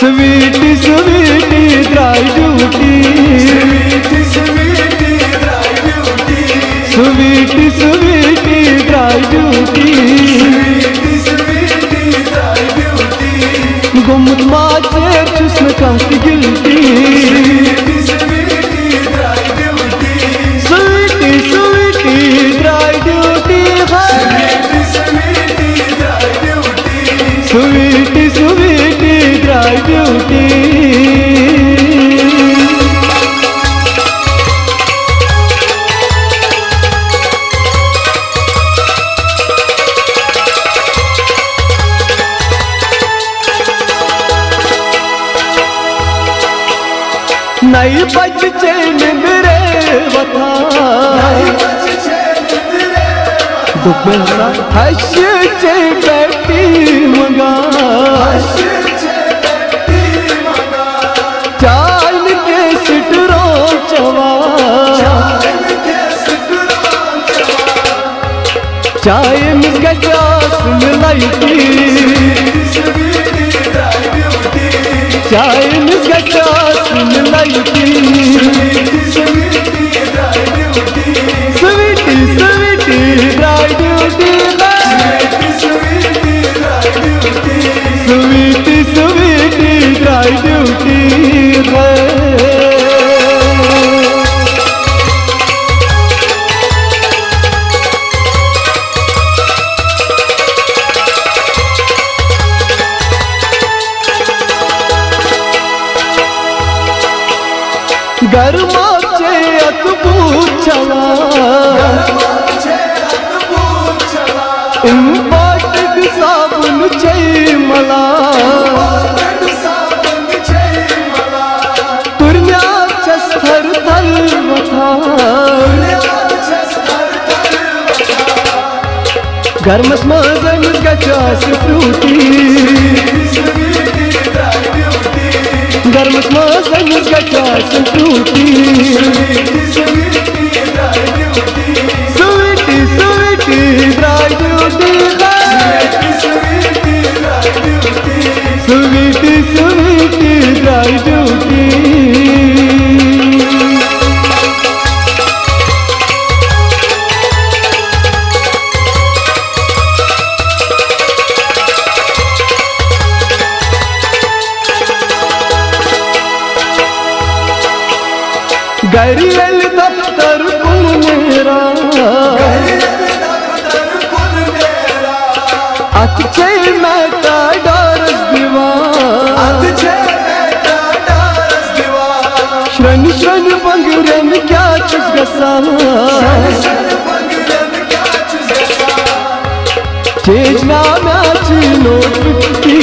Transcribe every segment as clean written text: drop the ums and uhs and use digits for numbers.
स्वीटी स्वीटी ड्राई ड्यूटी, स्वीटी स्वीटी ड्राई ड्यूटी, गुमत माचे चुस्न कांति गिल्टी, स्वीटी स्वीटी ड्राई ड्यूटी है, स्वीटी स्वीटी ड्राई ड्यूटी। नई बच्चे निंदरे वथा, दुख हंसचे बैठी मंगा, चाल के सिटरो चवा, चाय मिस गजास मिलाइती, चाय मिस गजास मिलाइती, स्वीटी स्वीटी ड्राई ड्यूटी, स्वीटी स्वीटी ड्राई ड्यूटी है। गर्माचे अतबूत चला, इम्पोर्टेड साबुन चाहिए मला, तुरन्या चस्तर थल वथा, गर्मस मजन गचास फ्रूटी, गर्मस मजन गचास फ्रूटी, स्वीटी स्वीटी ड्राई ड्यूटी, स्वीटी स्वीटी ड्राई ड्यूटी। गरियल दफ्तर कुल मेरा, अच्छे मैटा डरस दीवार, श्रन श्रन बंगरन क्या चुस गसा, चेजना मैच नोट 50,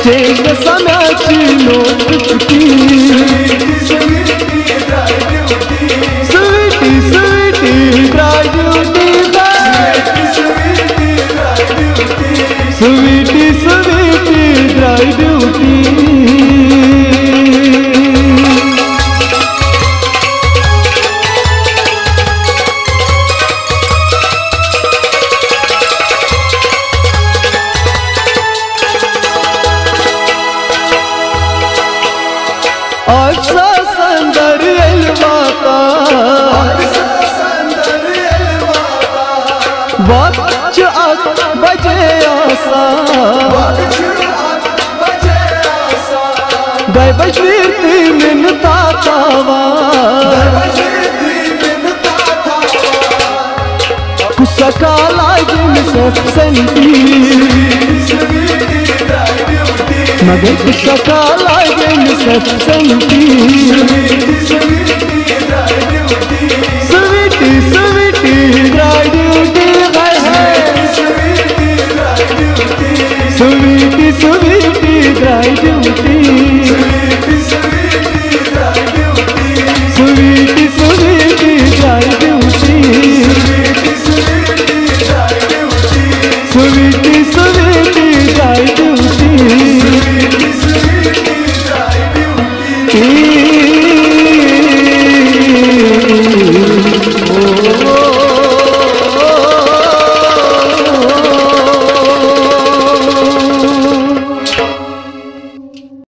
चेजना मैच नोट 50, स्वीटी स्वीटी ड्राई ड्यूटी, स्वीटी स्वीटी ड्राई ड्यूटी। संदर एलवाता, वक्त 8 बजे आसा, गए बशवीर तीन तावा, गुस्सा काला जिन सफसंती, मगर गुस्सा काला जिन सफसंती, स्वीटी स्वीटी ड्राई ड्यूटी है, स्वीटी स्वीटी ड्राई ड्यूटी, स्वीटी स्वीटी ड्राई ड्यूटी, स्वीटी